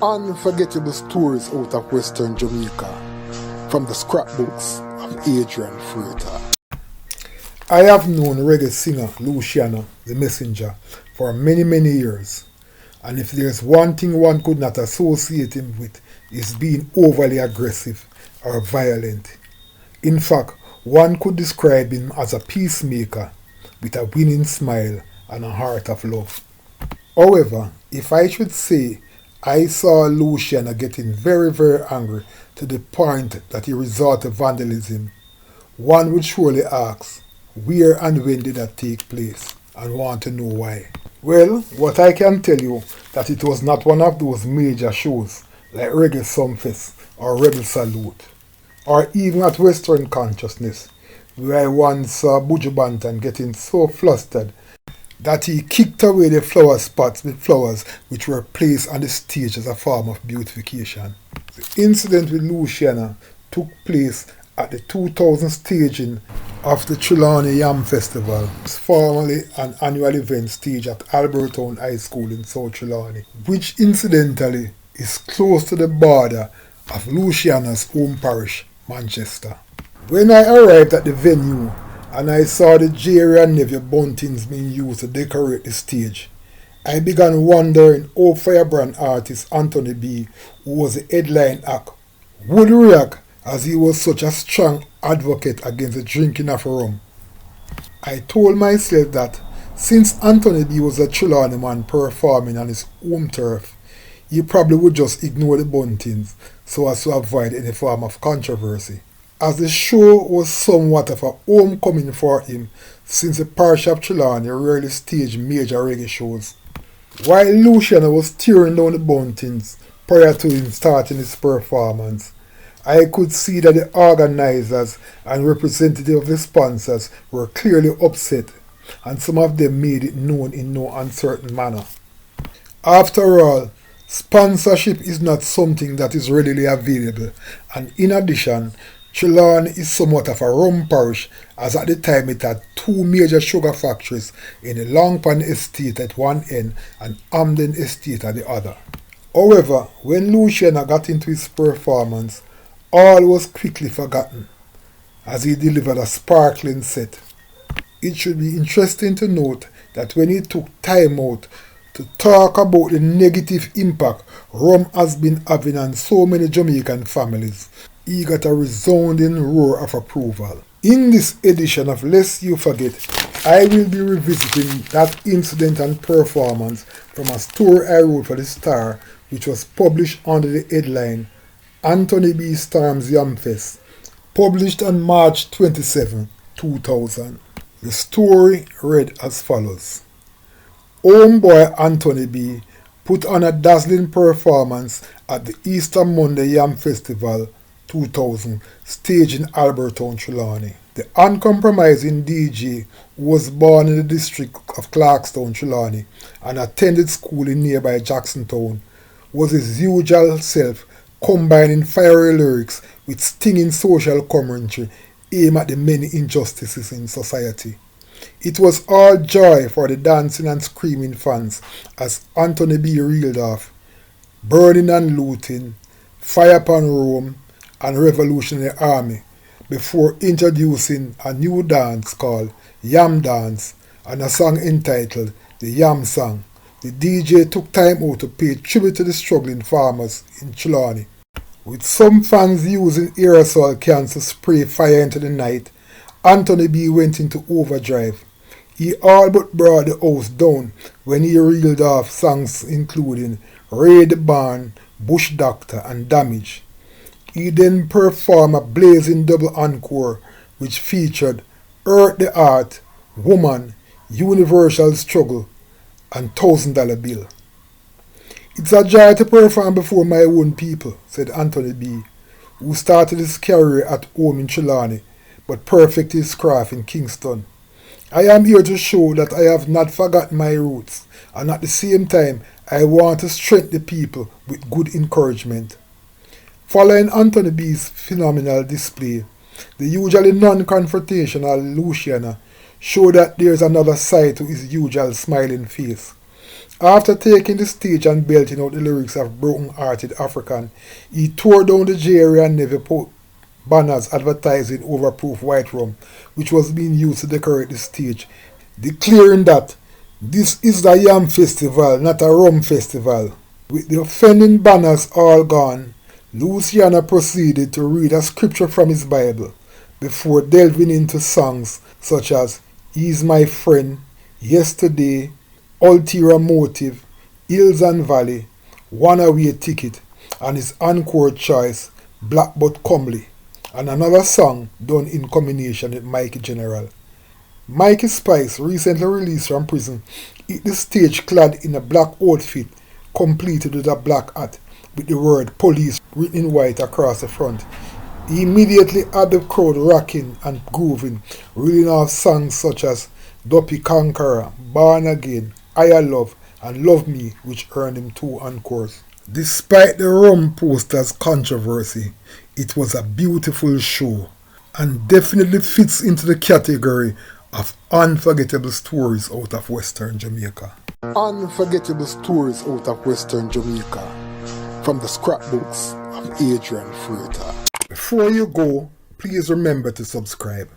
Unforgettable stories out of Western Jamaica from the scrapbooks of J.Wray and Nephew. I have known reggae singer Luciano, the messenger, for many years, and if there's one thing one could not associate him with, is being overly aggressive or violent. In fact, one could describe him as a peacemaker with a winning smile and a heart of love. However, if I should say I saw Luciano getting very angry to the point that he resorted to vandalism, one would surely ask, where and when did that take place, and want to know why. Well, what I can tell you, that it was not one of those major shows like Reggae Sumfest or Rebel Salute, or even at Western Consciousness, where I once saw Buju Banton getting so flustered that he kicked away the flower spots with flowers which were placed on the stage as a form of beautification. The incident with Luciano took place at the 2000 staging of the Trelawny Yam Festival. It was formerly an annual event staged at Albertown High School in South Trelawny, which incidentally is close to the border of Luciano's home parish, Manchester. When I arrived at the venue and I saw the J.Wray and Nephew buntings being used to decorate the stage, I began wondering how firebrand artist Anthony B, who was the headline act, would react, as he was such a strong advocate against the drinking of rum. I told myself that since Anthony B was a Trelawny man performing on his home turf, he probably would just ignore the buntings so as to avoid any form of controversy, as the show was somewhat of a homecoming for him since the parish of Trelawny rarely staged major reggae shows. While Luciano was tearing down the buntings prior to him starting his performance, I could see that the organizers and representatives of the sponsors were clearly upset, and some of them made it known in no uncertain manner. After all, sponsorship is not something that is readily available, and in addition, Trelawny is somewhat of a rum parish, as at the time it had two major sugar factories in the Longpan Estate at one end and Amden Estate at the other. However, when Luciano got into his performance, all was quickly forgotten, as he delivered a sparkling set. It should be interesting to note that when he took time out to talk about the negative impact rum has been having on so many Jamaican families, he got a resounding roar of approval. In this edition of Lest You Forget, I will be revisiting that incident and performance from a story I wrote for the Star, which was published under the headline Anthony B. Storms Yam Fest, published on March 27, 2000. The story read as follows. Homeboy Anthony B. put on a dazzling performance at the Easter Monday Yam Festival 2000, staged in Albertown, Trelawny. The uncompromising DJ, who was born in the district of Clarkstown, Trelawny, and attended school in nearby Jacksontown, was his usual self, combining fiery lyrics with stinging social commentary aimed at the many injustices in society. It was all joy for the dancing and screaming fans as Anthony B reeled off burning and looting, fire upon Rome, and Revolutionary Army before introducing a new dance called Yam Dance and a song entitled The Yam Song. The DJ took time out to pay tribute to the struggling farmers in Trelawny. With some fans using aerosol cans to spray fire into the night, Anthony B went into overdrive. He all but brought the house down when he reeled off songs including Raid the Barn, Bush Doctor and Damage. He then performed a blazing double encore which featured Earth the Art, Woman, Universal Struggle and $1,000 Bill. It's a joy to perform before my own people, said Anthony B, who started his career at home in Trelawny but perfected his craft in Kingston. I am here to show that I have not forgotten my roots, and at the same time I want to strengthen the people with good encouragement. Following Anthony B's phenomenal display, the usually non-confrontational Luciano showed that there is another side to his usual smiling face, After taking the stage and belting out the lyrics of broken-hearted African, he tore down the J.Wray and Nephew banners advertising overproof white rum, which was being used to decorate the stage, declaring that this is the Yam Festival, not a rum festival. With the offending banners all gone, Luciano proceeded to read a scripture from his Bible before delving into songs such as He's My Friend, Yesterday, Ulterior Motive, Hills and Valley, One Away Ticket, and his encore choice, Black But Comely, and another song done in combination with Mikey General. Mikey Spice, recently released from prison, hit the stage clad in a black outfit completed with a black hat with the word police written in white across the front. He immediately had the crowd rocking and grooving, reeling off songs such as Duppy Conqueror, Born Again, Higher Love, and Love Me, which earned him 2 encores. Despite the rum posters controversy, it was a beautiful show and definitely fits into the category of unforgettable stories out of Western Jamaica. Unforgettable stories out of Western Jamaica from the scrapbooks of J.Wray and Nephew. Before you go, please remember to subscribe.